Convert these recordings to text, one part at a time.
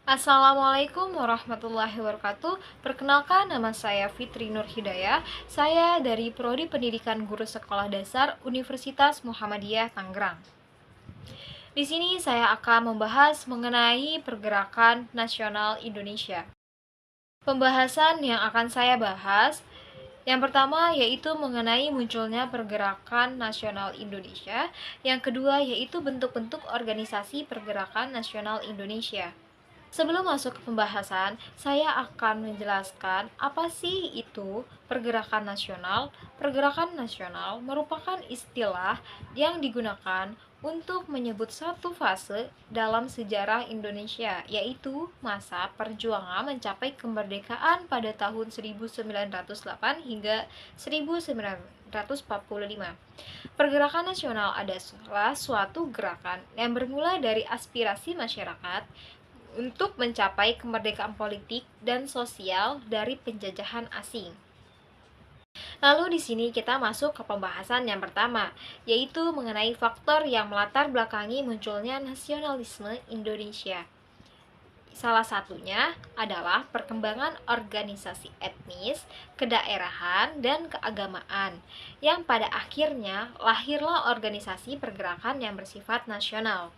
Assalamualaikum warahmatullahi wabarakatuh. Perkenalkan, nama saya Fitri Nur Hidayah. Saya dari Prodi Pendidikan Guru Sekolah Dasar Universitas Muhammadiyah Tangerang. Di sini saya akan membahas mengenai pergerakan nasional Indonesia. Pembahasan yang akan saya bahas yang pertama yaitu mengenai munculnya pergerakan nasional Indonesia. Yang kedua yaitu bentuk-bentuk organisasi pergerakan nasional Indonesia. Sebelum masuk ke pembahasan, saya akan menjelaskan apa sih itu pergerakan nasional. Pergerakan nasional merupakan istilah yang digunakan untuk menyebut satu fase dalam sejarah Indonesia, yaitu masa perjuangan mencapai kemerdekaan pada tahun 1908 hingga 1945. Pergerakan nasional adalah suatu gerakan yang bermula dari aspirasi masyarakat untuk mencapai kemerdekaan politik dan sosial dari penjajahan asing. Lalu di sini kita masuk ke pembahasan yang pertama, yaitu mengenai faktor yang melatar belakangi munculnya nasionalisme Indonesia. Salah satunya adalah perkembangan organisasi etnis, kedaerahan, dan keagamaan, yang pada akhirnya lahirlah organisasi pergerakan yang bersifat nasional.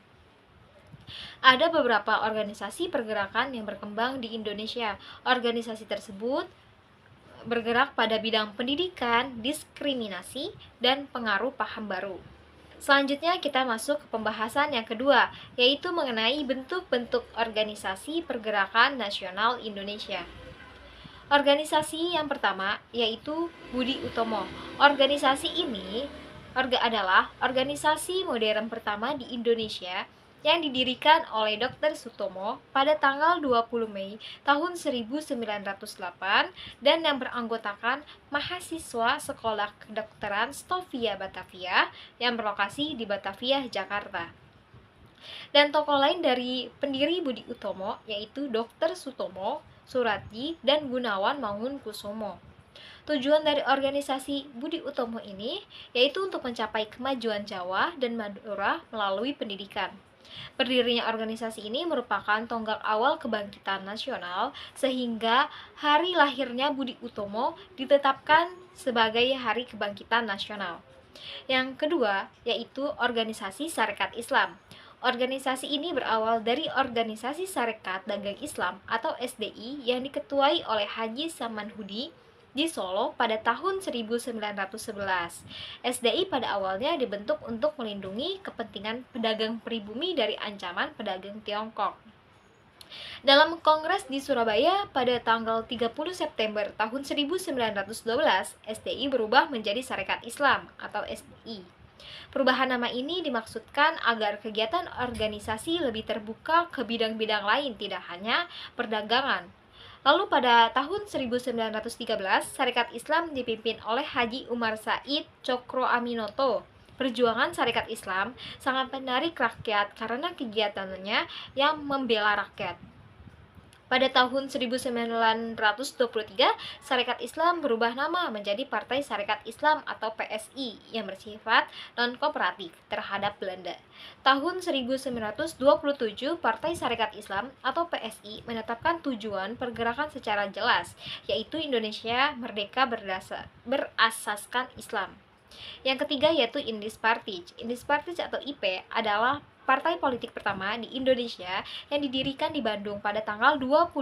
Ada beberapa organisasi pergerakan yang berkembang di Indonesia. Organisasi tersebut bergerak pada bidang pendidikan, diskriminasi, dan pengaruh paham baru. Selanjutnya kita masuk ke pembahasan yang kedua, yaitu mengenai bentuk-bentuk organisasi pergerakan nasional Indonesia. Organisasi yang pertama yaitu Budi Utomo. Organisasi ini adalah organisasi modern pertama di Indonesia yang didirikan oleh Dr. Sutomo pada tanggal 20 Mei tahun 1908 dan yang beranggotakan mahasiswa Sekolah Kedokteran Stovia Batavia yang berlokasi di Batavia, Jakarta. Dan tokoh lain dari pendiri Budi Utomo yaitu Dr. Sutomo, Suratji, dan Gunawan Mangunkusumo. Tujuan dari organisasi Budi Utomo ini yaitu untuk mencapai kemajuan Jawa dan Madura melalui pendidikan. Berdirinya organisasi ini merupakan tonggak awal kebangkitan nasional sehingga hari lahirnya Budi Utomo ditetapkan sebagai Hari Kebangkitan Nasional. Yang kedua yaitu organisasi Sarekat Islam. Organisasi ini berawal dari Organisasi Sarekat Dagang Islam atau SDI yang diketuai oleh Haji Samanhudi di Solo pada tahun 1911. SDI pada awalnya dibentuk untuk melindungi kepentingan pedagang pribumi dari ancaman pedagang Tiongkok. Dalam kongres di Surabaya pada tanggal 30 September tahun 1912, SDI berubah menjadi Sarekat Islam atau SDI. Perubahan nama ini dimaksudkan agar kegiatan organisasi lebih terbuka ke bidang-bidang lain, tidak hanya perdagangan. Lalu pada tahun 1913, Sarekat Islam dipimpin oleh Haji Umar Said Cokro Aminoto. Perjuangan Sarekat Islam sangat menarik rakyat karena kegiatannya yang membela rakyat. Pada tahun 1923, Sarekat Islam berubah nama menjadi Partai Sarekat Islam atau PSI yang bersifat non-kooperatif terhadap Belanda. Tahun 1927, Partai Sarekat Islam atau PSI menetapkan tujuan pergerakan secara jelas, yaitu Indonesia merdeka berasaskan Islam. Yang ketiga yaitu Indis Partij. Indis Partij atau IP adalah partai politik pertama di Indonesia yang didirikan di Bandung pada tanggal 25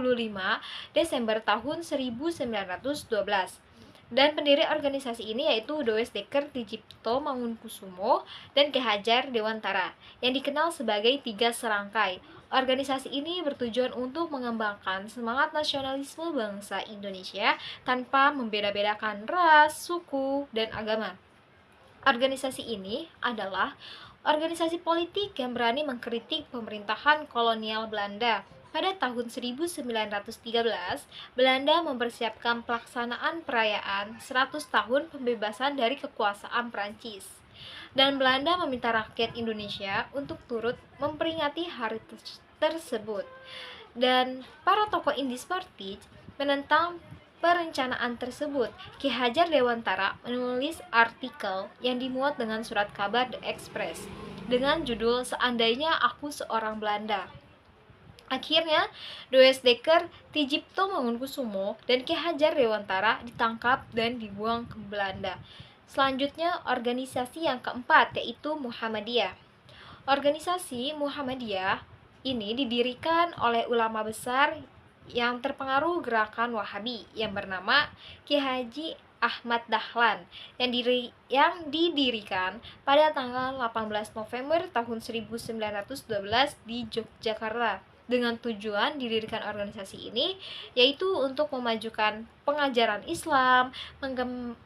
Desember tahun 1912. Dan pendiri organisasi ini yaitu Does Dekker Tijipto Mangunkusumo dan Ki Hajar Dewantara yang dikenal sebagai Tiga Serangkai. Organisasi ini bertujuan untuk mengembangkan semangat nasionalisme bangsa Indonesia tanpa membeda-bedakan ras, suku, dan agama. Organisasi ini adalah organisasi politik yang berani mengkritik pemerintahan kolonial Belanda. Pada tahun 1913, Belanda mempersiapkan pelaksanaan perayaan 100 tahun pembebasan dari kekuasaan Prancis. Dan Belanda meminta rakyat Indonesia untuk turut memperingati hari tersebut. Dan para tokoh Indis Partij menentang perencanaan tersebut. Ki Hajar Dewantara menulis artikel yang dimuat dengan surat kabar The Express dengan judul Seandainya Aku Seorang Belanda. Akhirnya, Dewes Dekker, Tijipto Mangunkusumo, dan Ki Hajar Dewantara ditangkap dan dibuang ke Belanda. Selanjutnya, organisasi yang keempat yaitu Muhammadiyah. Organisasi Muhammadiyah ini didirikan oleh ulama besar yang terpengaruh gerakan Wahabi yang bernama Ki Haji Ahmad Dahlan yang didirikan pada tanggal 18 November tahun 1912 di Yogyakarta. Dengan tujuan didirikan organisasi ini yaitu untuk memajukan pengajaran Islam,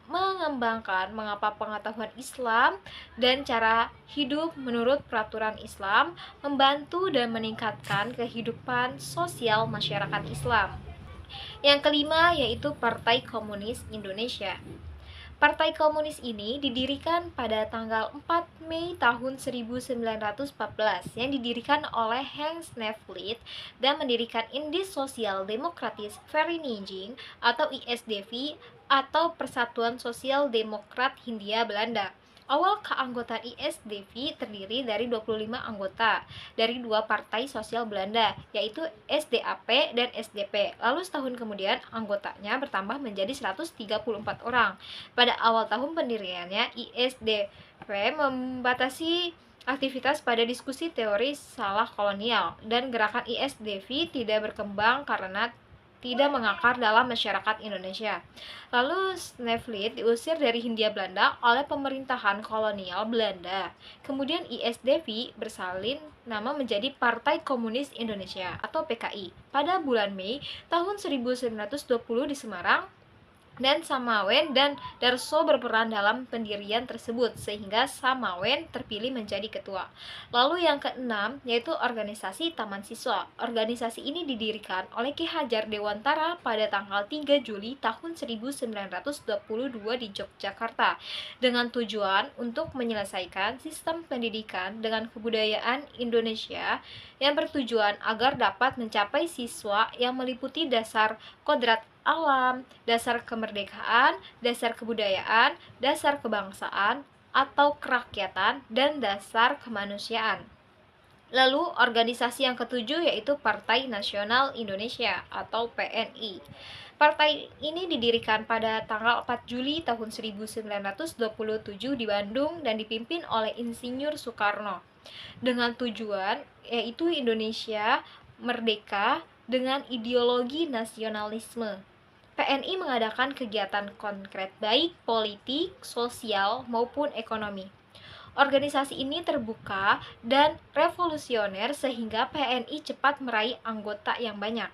mengembangkan mengapa pengetahuan Islam dan cara hidup menurut peraturan Islam, membantu dan meningkatkan kehidupan sosial masyarakat Islam. Yang kelima yaitu Partai Komunis Indonesia. Partai Komunis ini didirikan pada tanggal 4 Mei tahun 1914 yang didirikan oleh Hans Nevlid dan mendirikan Indis Sosial Demokratis Vereniging atau ISDV atau Persatuan Sosial Demokrat Hindia Belanda. Awal keanggotaan ISDV terdiri dari 25 anggota dari dua partai sosial Belanda, yaitu SDAP dan SDP. Lalu setahun kemudian anggotanya bertambah menjadi 134 orang. Pada awal tahun pendiriannya, ISDV membatasi aktivitas pada diskusi teori salah kolonial, dan gerakan ISDV tidak berkembang karena tidak mengakar dalam masyarakat Indonesia. Lalu Snevlid diusir dari Hindia Belanda oleh pemerintahan kolonial Belanda. Kemudian ISDV bersalin nama menjadi Partai Komunis Indonesia atau PKI pada bulan Mei tahun 1920 di Semarang, dan Samawen dan Darso berperan dalam pendirian tersebut sehingga Samawen terpilih menjadi ketua. Lalu yang keenam yaitu organisasi Taman Siswa. Organisasi ini didirikan oleh Ki Hajar Dewantara pada tanggal 3 Juli tahun 1922 di Yogyakarta dengan tujuan untuk menyelesaikan sistem pendidikan dengan kebudayaan Indonesia yang bertujuan agar dapat mencapai siswa yang meliputi dasar kodrat alam, dasar kemerdekaan, dasar kebudayaan, dasar kebangsaan atau kerakyatan, dan dasar kemanusiaan. Lalu organisasi yang ketujuh yaitu Partai Nasional Indonesia atau PNI. Partai ini didirikan pada tanggal 4 Juli tahun 1927 di Bandung dan dipimpin oleh Insinyur Soekarno dengan tujuan yaitu Indonesia merdeka dengan ideologi nasionalisme. PNI mengadakan kegiatan konkret baik politik, sosial, maupun ekonomi. Organisasi ini terbuka dan revolusioner sehingga PNI cepat meraih anggota yang banyak.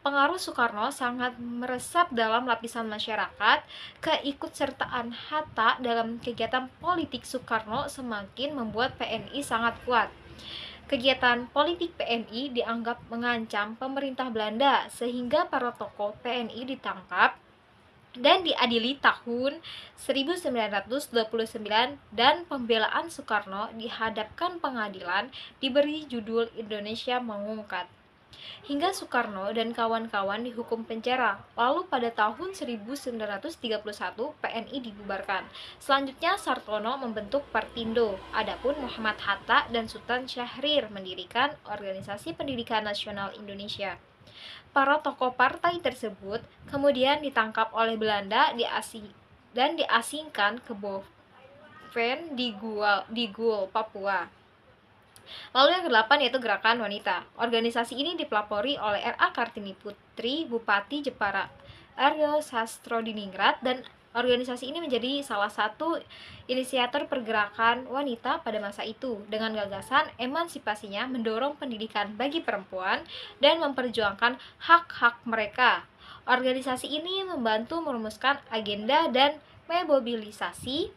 Pengaruh Soekarno sangat meresap dalam lapisan masyarakat. Keikutsertaan Hatta dalam kegiatan politik Soekarno semakin membuat PNI sangat kuat. Kegiatan politik PNI dianggap mengancam pemerintah Belanda sehingga para tokoh PNI ditangkap dan diadili tahun 1929 dan pembelaan Soekarno dihadapkan pengadilan diberi judul Indonesia Mengungkat. Hingga Soekarno dan kawan-kawan dihukum penjara. Lalu pada tahun 1931 PNI dibubarkan. Selanjutnya Sartono membentuk Partindo. Adapun Muhammad Hatta dan Sultan Syahrir mendirikan Organisasi Pendidikan Nasional Indonesia. Para tokoh partai tersebut kemudian ditangkap oleh Belanda dan diasingkan ke Boven di Gul, Papua. Lalu yang kedelapan yaitu Gerakan Wanita. Organisasi ini dipelopori oleh R.A. Kartini Putri, Bupati Jepara Aryo Sastrodiningrat, dan organisasi ini menjadi salah satu inisiator pergerakan wanita pada masa itu dengan gagasan emansipasinya mendorong pendidikan bagi perempuan dan memperjuangkan hak-hak mereka. Organisasi ini membantu merumuskan agenda dan memobilisasi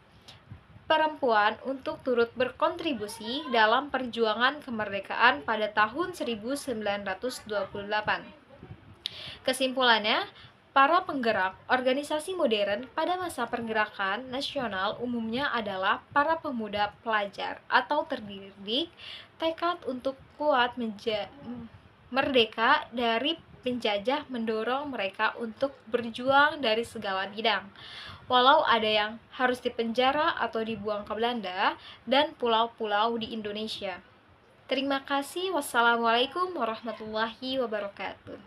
perempuan untuk turut berkontribusi dalam perjuangan kemerdekaan pada tahun 1928. Kesimpulannya, para penggerak organisasi modern pada masa pergerakan nasional umumnya adalah para pemuda pelajar atau terdidik, tekad untuk kuat merdeka dari penjajah mendorong mereka untuk berjuang dari segala bidang. Walau ada yang harus dipenjara atau dibuang ke Belanda dan pulau-pulau di Indonesia. Terima kasih. Wassalamualaikum warahmatullahi wabarakatuh.